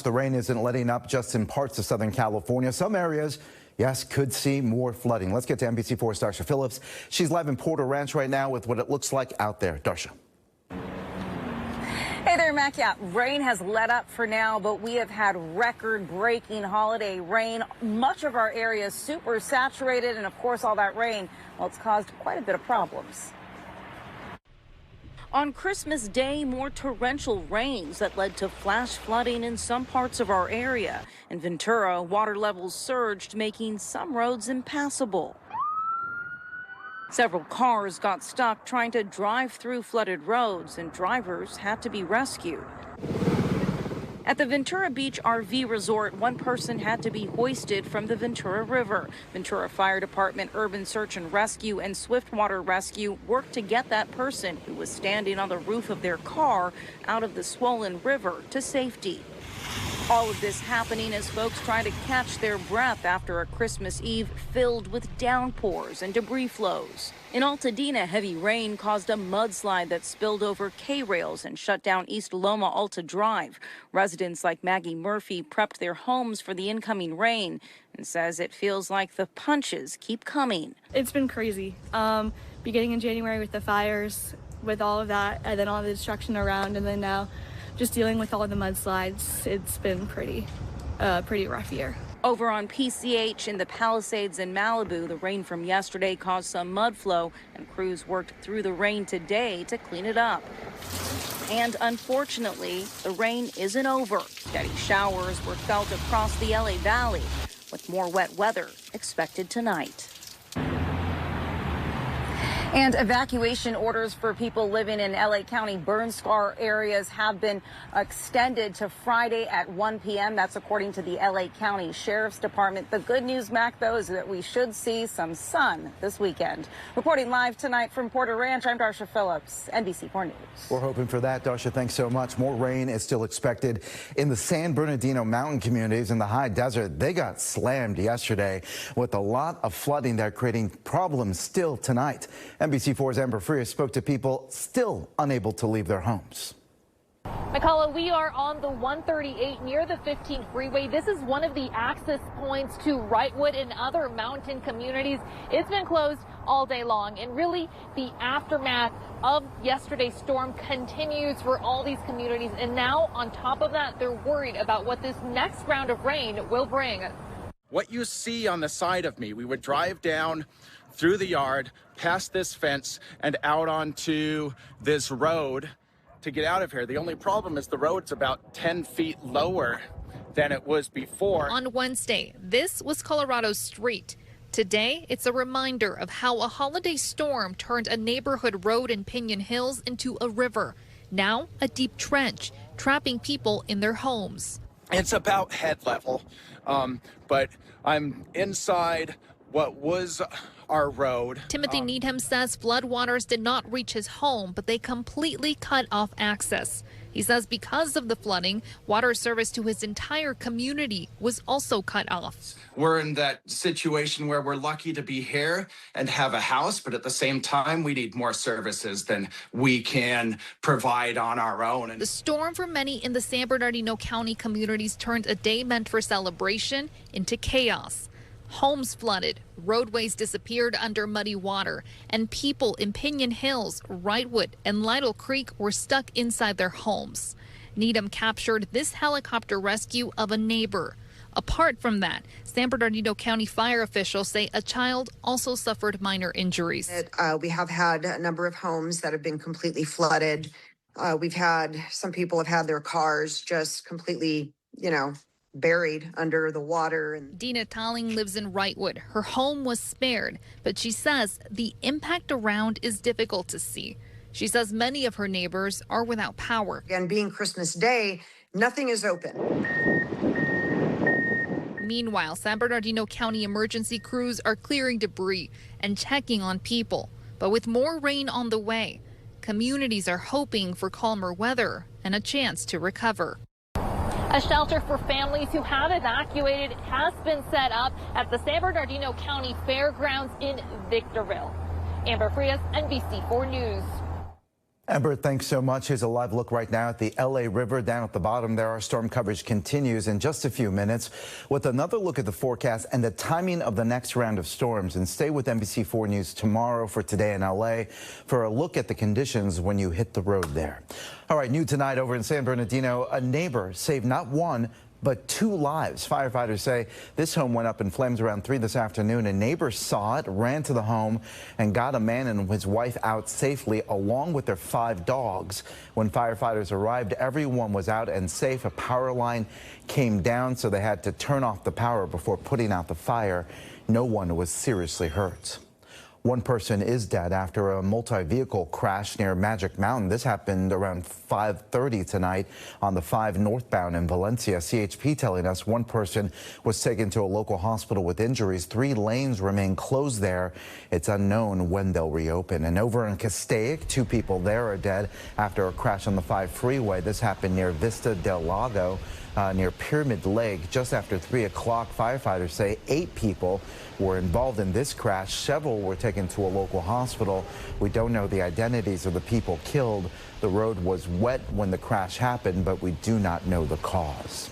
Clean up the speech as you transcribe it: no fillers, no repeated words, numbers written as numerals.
much. The rain isn't letting up just in parts of Southern California. Some areas, yes, could see more flooding. Let's get to NBC4's Darsha Phillips. She's live in Porter Ranch right now with what it looks like out there. Darsha. Hey there, Mac. Yeah, rain has let up for now, but we have had record-breaking holiday rain. Much of our area is super saturated, and of course, all that rain, well, it's caused quite a bit of problems. On Christmas Day, more torrential rains that led to flash flooding in some parts of our area. In Ventura, water levels surged, making some roads impassable. Several cars got stuck trying to drive through flooded roads, and drivers had to be rescued. At the Ventura Beach RV Resort, one person had to be hoisted from the Ventura River. Ventura Fire Department, Urban Search and Rescue, and Swiftwater Rescue worked to get that person, who was standing on the roof of their car, out of the swollen river to safety. All of this happening as folks try to catch their breath after a Christmas Eve filled with downpours and debris flows. In Altadena, heavy rain caused a mudslide that spilled over K-rails and shut down East Loma Alta Drive. Residents like Maggie Murphy prepped their homes for the incoming rain and says it feels like the punches keep coming. It's been crazy. Beginning in January with the fires, with all of that, and then all the destruction around, and then now just dealing with all the mudslides. It's been pretty rough year. Over on PCH in the Palisades in Malibu, the rain from yesterday caused some mud flow, and crews worked through the rain today to clean it up. And unfortunately, the rain isn't over. Steady showers were felt across the LA Valley, with more wet weather expected tonight. And evacuation orders for people living in LA County burn scar areas have been extended to Friday at 1 p.m. That's according to the LA County Sheriff's Department. The good news, Mac, though, is that we should see some sun this weekend. Reporting live tonight from Porter Ranch, I'm Darsha Phillips, NBC4 News. We're hoping for that, Darsha. Thanks so much. More rain is still expected in the San Bernardino mountain communities in the high desert. They got slammed yesterday with a lot of flooding there, creating problems still tonight. NBC4's Frias spoke to people still unable to leave their homes. McCullough, we are on the 138 near the 15 freeway. This is one of the access points to Wrightwood and other mountain communities. It's been closed all day long, and really the aftermath of yesterday's storm continues for all these communities. And now on top of that, they're worried about what this next round of rain will bring. What you see on the side of me, we would drive down through the yard, past this fence, and out onto this road to get out of here. The only problem is the road's about 10 feet lower than it was before. On Wednesday, this was Colorado's street. Today, it's a reminder of how a holiday storm turned a neighborhood road in Piñon Hills into a river. Now, a deep trench, trapping people in their homes. It's about head level, but I'm inside what was our road. Timothy Needham says floodwaters did not reach his home, but they completely cut off access. He says because of the flooding, water service to his entire community was also cut off. We're in that situation where we're lucky to be here and have a house, but at the same time, we need more services than we can provide on our own. The storm for many in the San Bernardino County communities turned a day meant for celebration into chaos. Homes flooded, roadways disappeared under muddy water, and people in Piñon Hills, Wrightwood, and Lytle Creek were stuck inside their homes. Needham captured this helicopter rescue of a neighbor. Apart from that, San Bernardino County fire officials say a child also suffered minor injuries. We have had a number of homes that have been completely flooded. We've had some people have had their cars just completely, buried under the water. And Dina Talling lives in Wrightwood. Her home was spared, but she says the impact around is difficult to see. She says many of her neighbors are without power. And being Christmas Day, nothing is open. Meanwhile, San Bernardino County emergency crews are clearing debris and checking on people. But with more rain on the way, communities are hoping for calmer weather and a chance to recover. A shelter for families who have evacuated has been set up at the San Bernardino County Fairgrounds in Victorville. Frias, NBC4 News. Amber, thanks so much. Here's a live look right now at the LA River. Down at the bottom there, our storm coverage continues in just a few minutes with another look at the forecast and the timing of the next round of storms. And stay with NBC4 News tomorrow for Today in LA for a look at the conditions when you hit the road there. All right, new tonight over in San Bernardino, a neighbor saved not one, but 2 lives. Firefighters say this home went up in flames around 3 this afternoon. A neighbor saw it, ran to the home, and got a man and his wife out safely, along with their 5 dogs. When firefighters arrived, everyone was out and safe. A power line came down, so they had to turn off the power before putting out the fire. No one was seriously hurt. One person is dead after a multi-vehicle crash near Magic Mountain. This happened around 5:30 tonight on the 5 northbound in Valencia. CHP telling us one person was taken to a local hospital with injuries. 3 lanes remain closed there. It's unknown when they'll reopen. And over in Castaic, 2 people there are dead after a crash on the 5 freeway. This happened near Vista del Lago. Near Pyramid Lake just after 3 o'clock. Firefighters say 8 people were involved in this crash. Several were taken to a local hospital. We don't know the identities of the people killed. The road was wet when the crash happened, but we do not know the cause.